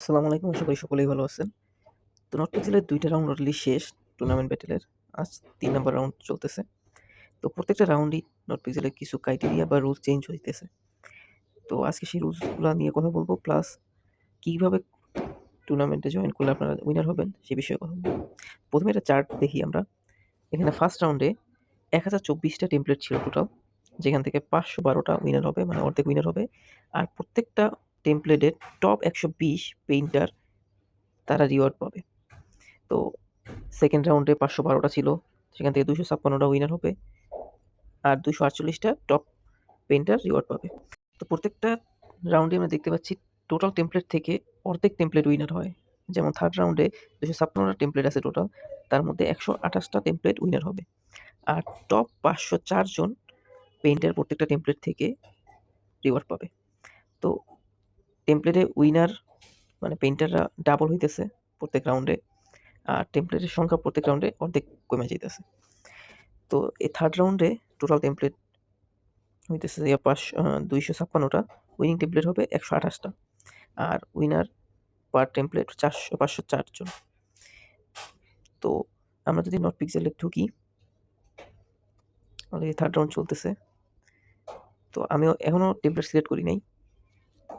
আসসালামু আলাইকুম। আশা করি সকলেই ভালো আছেন। তো নর্থ পিক্সেলের ২ টা রাউন্ড অলরেডি শেষ টুর্নামেন্ট ব্যাটেলের। আজ ৩ নাম্বার রাউন্ড চলতেছে। তো প্রত্যেকটা রাউন্ডেই নর্থ পিক্সেলের কিছু ক্রাইটেরিয়া বা রুলস চেঞ্জ হইতেছে। তো আজকে সেই রুলসগুলা নিয়ে কথা বলব, প্লাস কিভাবে টুর্নামেন্টে জয়েন করলে আপনারা উইনার হবেন সে বিষয়ে কথা বলব। ১ম এ একটা চার্ট দেখি আমরা। এখানে ফার্স্ট রাউন্ডে ১০২৪ টা টেমপ্লেট ছিল টোটাল। যেখান থেকে ৫১২ টা উইনার হবে, মানে অর্ধেক উইনার হবে। আর প্রত্যেকটা টেমপ্লেটের টপ ১২০ পেইন্টার তারা রিওয়ার্ড পাবে। তো সেকেন্ড রাউন্ডে ৫১২ টা ছিল। সেখান থেকে ২৫৬ টা উইনার হবে। আর ২৪৮ টা টপ পেইন্টার রিওয়ার্ড পাবে। তো প্রত্যেকটা রাউন্ডে আমরা দেখতে পাচ্ছি টোটাল টেমপ্লেট থেকে অর্ধেক টেমপ্লেট উইনার হয়। যেমন থার্ড রাউন্ডে ২৫৬ টা টেমপ্লেট আছে টোটাল। তার মধ্যে ১২৮ টা টেমপ্লেট উইনার হবে। আর টপ ৫০৪ জন পেইন্টার প্রত্যেকটা টেমপ্লেট থেকে রিওয়ার্ড পাবে। তো টেমপ্লেটে উইনার মানে পেইন্টাররা ডাবল হইতেছে প্রত্যেক রাউন্ডে। আর টেমপ্লেটের সংখ্যা প্রত্যেক রাউন্ডে অর্ধেক কমে যাইতেছে। তো এই থার্ড রাউন্ডে টোটাল টেমপ্লেট হইতেছে ২৫৬ টা। উইনিং টেমপ্লেট হবে ১২৮ টা। আর উইনার পার টেমপ্লেট ৫০৪ জন। তো আমরা যদি নট পিক্সেলে ঢুকি, অলরেডি থার্ড রাউন্ড চলতেছে। তো আমিও এখনও টেমপ্লেট সিলেক্ট করি নাই।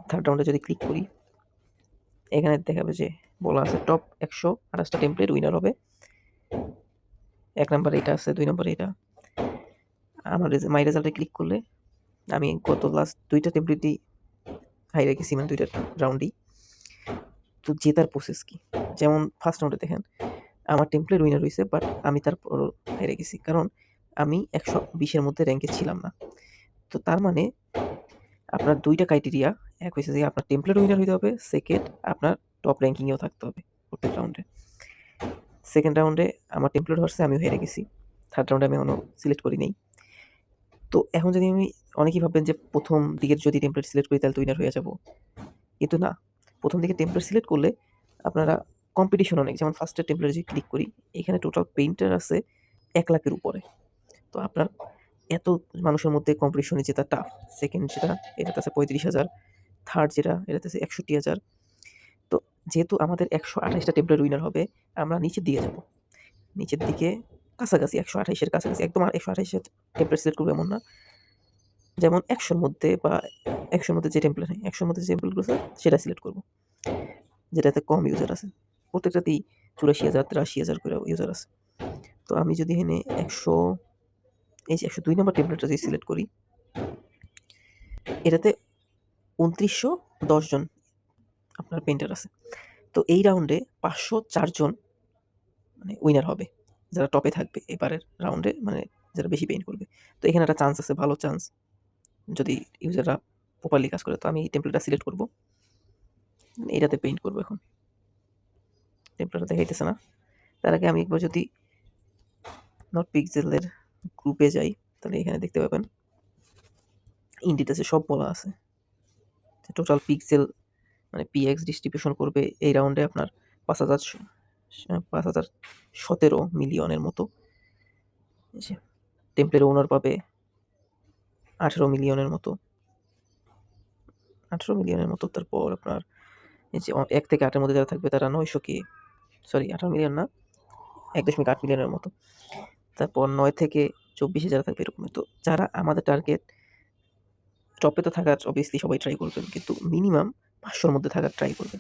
থার্ড রাউন্ডে যদি ক্লিক করি, এখানে দেখাবে যে বলা আছে টপ ১২৮ টা টেমপ্লেট উইনার হবে। ১ নাম্বারে এটা আছে, ২ নাম্বারে এটা। আমার মাই রেজাল্টে ক্লিক করলে আমি গত লাস্ট ২ টা টেমপ্লেটই হাই রেখেছি, মানে ২ টা রাউন্ডেই। তো জেতার প্রসেস কি? যেমন ফার্স্ট রাউন্ডে দেখেন আমার টেমপ্লেট উইনার হইছে, বাট আমি তারপরও হেরে গেছি। কারণ আমি ১২০ এর মধ্যে র‍্যাংকে ছিলাম না। তো তার মানে আপনার ২ টা ক্রাইটেরিয়া। এক হইছে যে আপনার টেমপ্লেট উইনার হইতে হবে, সেকেন্ড আপনার টপ র‍্যাংকিং এও থাকতে হবে প্রত্যেক রাউন্ডে। সেকেন্ড রাউন্ডে আমার টেমপ্লেট হরছে, আমিও হেরে গেছি। থার্ড রাউন্ডে আমি এখনো সিলেক্ট করি নাই। তো এখন যদি আমি, অনেকেই ভাববেন যে ১ম দিকের যদি টেমপ্লেট সিলেক্ট করি তাহলে তো উইনার হয়ে যাবো। কিন্তু না, ১ম দিকে টেমপ্লেট সিলেক্ট করলে আপনারা কম্পিটিশন অনেক। যেমন ফার্স্টের টেমপ্লেটে যদি ক্লিক করি, এখানে টোটাল পেইন্টার আছে ১,০০,০০০ এর উপরে। তো আপনার এত মানুষের মধ্যে কম্পিটিশনে জেতা টাফ। সেকেন্ড যেটা, এটাতে আছে ৩৫,০০০। থার্ড যেটা, এটাতে আছে ৬১,০০০। তো যেহেতু আমাদের ১২৮ টা টেমপ্লেট উইনার হবে, আমরা নিচের দিকে যাব। নিচের দিকে কাছাকাছি ১২৮ এর কাছাকাছি, একদম ১২৮ এর টেমপ্লেট সিলেক্ট করব এমন না। যেমন ১০০ র মধ্যে বা ১০০ র মধ্যে যে টেমপ্লেট, ১০০ র মধ্যে যে টেমপ্লেটগুলো আছে সেটা সিলেক্ট করব। যেটাতে কম ইউজার আছে। প্রত্যেকটাতেই ৮৪,০০০, ৮৩,০০০ করে ইউজার আছে। তো আমি যদি এখানে ১০০, এই যে ১০২ নম্বর টেমপ্লেটটা যদি সিলেক্ট করি, এটাতে ২৯১০ জন আপনার পেইন্টার আছে। তো এই রাউন্ডে ৫০৪ জন মানে উইনার হবে, যারা টপে থাকবে এবারের রাউন্ডে, মানে যারা বেশি পেইন্ট করবে। তো এখানে একটা চান্স আছে, ভালো চান্স, যদি ইউজাররা প্রপারলি কাজ করে। তো আমি এই টেমপ্লেটটা সিলেক্ট করব। এটাতে পেইন্ট করব এখন। টেমপ্লেটটা দেখাইতেছে না। তার আগে আমি একবার যদি নট পিক্সেলের গ্রুপে যাই, তাহলে এখানে দেখতে পাবেন ইন ডিটেইলসে সব বলা আছে। টোটাল পিক্সেল মানে পিএক্স ডিস্ট্রিবিউশন করবে এই রাউন্ডে আপনার ৫,০১৭ মিলিয়নের মতো। টেমপ্লেট ওনার পাবে ১৮ মিলিয়নের মতো। ১৮ মিলিয়নের মতো। তারপর আপনার এই যে ১ থেকে ৮ এর মধ্যে যারা থাকবে তারা ৯০০ কে, সরি ১৮ মিলিয়ন না, ১.৮ মিলিয়নের মতো। তারপর ৯ থেকে ২৪ যারা থাকবে এরকম। তো যারা আমাদের টার্গেট, টপে তো থাকার অবভিয়াসলি সবাই ট্রাই করবেন, কিন্তু মিনিমাম ৫০০ র মধ্যে থাকার ট্রাই করবেন।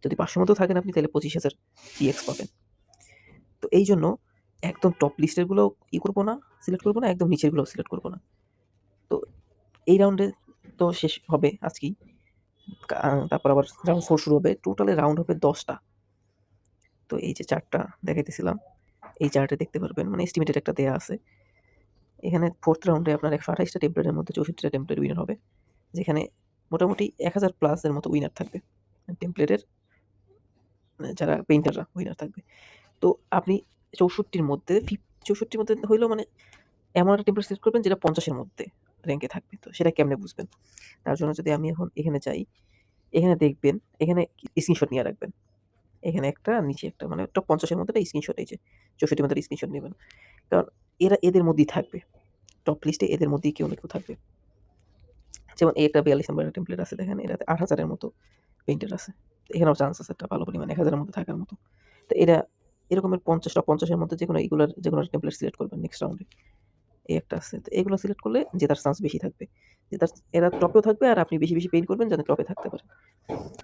যদি ৫০০ র মধ্যেও থাকেন আপনি, তাহলে ২৫,০০০ পিএক্স পাবেন। তো এই জন্য একদম টপ লিস্টের গুলো করবো না, সিলেক্ট করবো না, একদম নিচের গুলো সিলেক্ট করবো না। তো এই রাউন্ডে তো শেষ হবে আজকেই। তারপর আবার রাউন্ড 4 শুরু হবে। টোটালে রাউন্ড হবে ১০ টা। তো এই যে চার্টটা দেখাইতেছিলাম, এই চার্টে দেখতে পারবেন, মানে এস্টিমেটেড একটা দেয়া আছে। এখানে 4th রাউন্ডে আপনার ১২৮ টা টেমপ্লেটের মধ্যে ৬৪ টা টেমপ্লেট উইনার হবে। যেখানে মোটামুটি ১,০০০ প্লাস এর মতো উইনার থাকবে। টেমপ্লেটের যারা পেইন্টাররা উইনার থাকবে। তো আপনি ৬৪ র মধ্যে ৬৪ র মধ্যে হইলেও মানে এমন একটা টেমপ্লেট সিলেক্ট করবেন যেটা ৫০ এর মধ্যে র‍্যাংকে থাকবে। তো সেটা কেমনে বুঝবেন? তার জন্য যদি আমি এখন এখানে যাই, এখানে দেখবেন, এখানে স্ক্রিনশট নিয়ে রাখবেন। এখানে একটা, নিচে একটা, মানে টপ ৫০ এর মধ্যে একটা স্ক্রিনশট, এই যে ৬৪ এর মধ্যে স্ক্রিনশট নেবেন। কারণ এরা এদের মধ্যেই থাকবে। টপ লিস্টে এদের মধ্যেই কেউ না কেউ থাকবে। যেমন এটা ৪২ নাম্বারের টেমপ্লেট আছে, দেখেন এটাতে ৮,০০০ এর মতো পেইন্টার আছে। এখানেও চান্স আছে একটা ভালো পরিমাণ 1000-এর মধ্যে থাকার মতো। তো এটা এরকমের 50-এর মধ্যে যেকোনো যেকোনো টেমপ্লেট সিলেক্ট করবেন নেক্সট রাউন্ডে। এই একটা আছে। তো এগুলো সিলেক্ট করলে জেতার চান্স বেশি থাকবে। এরা টপেও থাকবে আর আপনি বেশি পেইন্ট করবেন যাতে টপে থাকতে পারে।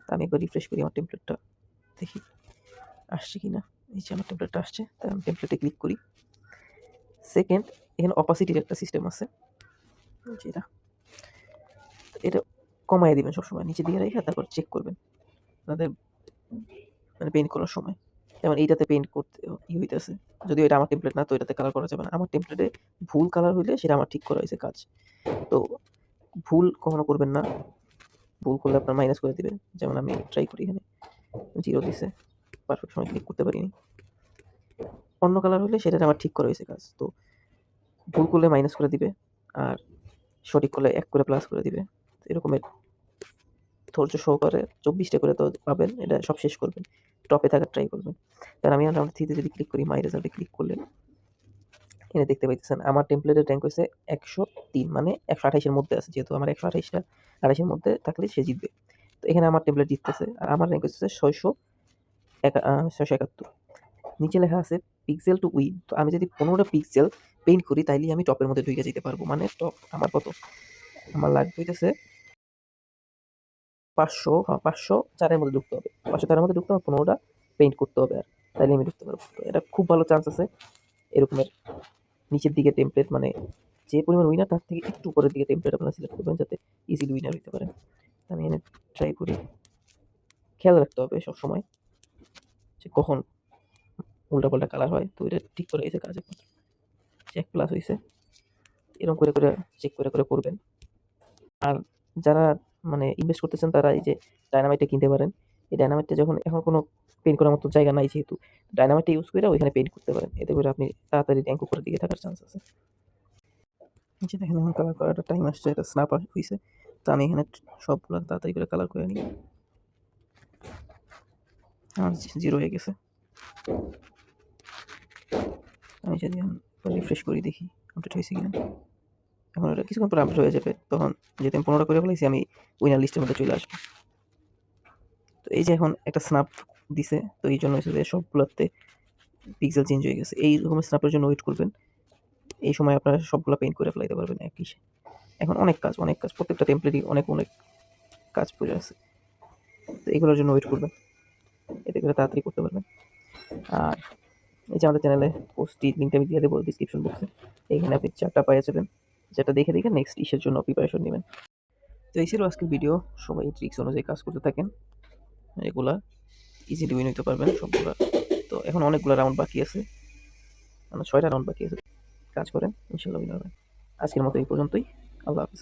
তো আমি একবার রিফ্রেশ করি আমার টেমপ্লেটটা, দেখি আসছে কিনা। এই যে আমার টেমপ্লেটটা আসছে, তাই আমি টেমপ্লেটে ক্লিক করি। সেকেন্ড, এখানে অপাসিটির একটা সিস্টেম আছে, যেটা এটা কমায় দিবেন সবসময়, নিচে দিয়ে রেখে তারপর চেক করবেন আপনাদের মানে পেইন্ট করার সময়। যেমন এইটাতে পেইন্ট করতে হইতেছে, যদিও এটা আমার টেমপ্লেট না, তো এটাতে কালার করা যাবে না। আমার টেমপ্লেটে ভুল কালার হইলে সেটা আমার ঠিক করা হয়েছে কাজ। তো ভুল কখনো করবেন না, ভুল করলে আপনার মাইনাস করে দিবে। যেমন আমি ট্রাই করি, এখানে 0 দিছে, পারফেক্ট সময় ক্লিক করতে পারিনি। অন্য কালার হলে সেটা আমার ঠিক করা হয়েছে কাজ। তো ভুল করলে মাইনাস করে দিবে, আর সঠিক করলে 1 করে প্লাস করে দিবে। এরকমের ধৈর্য সহকারে 24টা করে তো পাবেন, এটা সব শেষ করবেন, টপে থাকার ট্রাই করবেন। কারণ আমি রাউন্ড 3 তে যদি ক্লিক করি, মাই রেজাল্টে ক্লিক করলে এখানে দেখতে পাইতেছেন আমার টেমপ্লেটের র্যাঙ্ক হয়েছে 103, মানে 128 এর মধ্যে আছে। যেহেতু আমার 128টা 28 এর মধ্যে থাকলে সে জিতবে। তো এখানে আমার টেমপ্লেট জিততেছে, আর আমার র্যাঙ্ক হচ্ছে 671। নিচে লেখা আছে পিক্সেল টু উইন। তো আমি যদি 15টা পিক্সেল পেইন্ট করি তাইলেই আমি টপের মধ্যে ঢুকে যেতে পারবো। মানে টপ আমার কত, আমার লাগবে হইতেছে 504-এর মধ্যে ঢুকতে হবে। 504-এর মধ্যে ঢুকতে হবে, 15টা পেইন্ট করতে হবে, আর তাইলে আমি ঢুকতে পারবো। তো এটা খুব ভালো চান্স আছে এরকমের নিচের দিকে টেমপ্লেট, মানে যে পরিমাণ উইনার তার থেকে একটু উপরের দিকে টেমপ্লেট আপনারা সিলেক্ট করবেন যাতে ইজিলি উইনার হতে পারেন। আমি এনে ট্রাই করি। খেয়াল রাখতে হবে সবসময় যে কখন উল্টাপাল্টা কালার হয়। তো এটা ঠিক করে এসে কাজ একমাত্র চেক প্লাস হয়েছে, এরকম করে চেক করে করবেন। আর যারা মানে ইনভেস্ট করতেছেন তারা এই যে ডায়নামাইটটা কিনতে পারেন। এই ডায়নামাইটটা যখন এখন কোনো পেইন্ট করার মতো জায়গা নাই, যেহেতু ডায়নামাইটটা ইউজ করে ওইখানে পেইন্ট করতে পারেন। এতে করে আপনি তাড়াতাড়ি র্যাঙ্ক উপরের দিকে থাকার চান্স আছে। নিচে দেখেন এখন কালার করাটা টাইম আসছে, এটা স্ন্যাপ হয়েছে। তো আমি এখানে সবগুলো তাড়াতাড়ি করে কালার করে নিই। আমার 0 হয়ে গেছে। আমি যদি রিফ্রেশ করি দেখি আপডেট হয়েছে কিনা। এখন এটা কিছুক্ষণ পরে আপডেট হয়ে যাবে, তখন যেহেতু আমি 15টা করে ফেলেছি আমি উইনার লিস্টের মধ্যে চলে আসবো। তো এই যে এখন একটা স্ন্যাপ দিছে, তো এই জন্য হচ্ছে যে সবগুলোতে পিক্সেল চেঞ্জ হয়ে গেছে। এই রকমের স্ন্যাপের জন্য ওয়েট করবেন, এই সময় আপনারা সবগুলো পেইন্ট করে ফেলাইতে পারবেন একই। এখন অনেক কাজ, প্রত্যেকটা টেমপ্লেটই অনেক কাজ পড়ে আছে। তো এগুলোর জন্য ওয়েট করবেন, এতে করে তাড়াতাড়ি করতে পারবেন। আর এই যে আমাদের চ্যানেলে পোস্টটি লিঙ্কটা আমি দিয়ে দেবো ডিসক্রিপশন বক্সে, এখানে আপনি 4টা পেয়ে যাবেন, যেটা দেখে নেক্সট ইসের জন্য প্রিপারেশন নেবেন। তো এই ছিল আজকের ভিডিও। সবাই ট্রিক্স অনুযায়ী কাজ করতে থাকেন, রেগুলার ইজিলি উইন হইতে পারবেন সবগুলো। তো এখন অনেকগুলো রাউন্ড বাকি আছে, মানে 6টা রাউন্ড বাকি আছে। কাজ করেন, ইনশাল্লাহ উইন হবেন। আজকের মতো এই পর্যন্তই। আল্লাহ হাফিজ।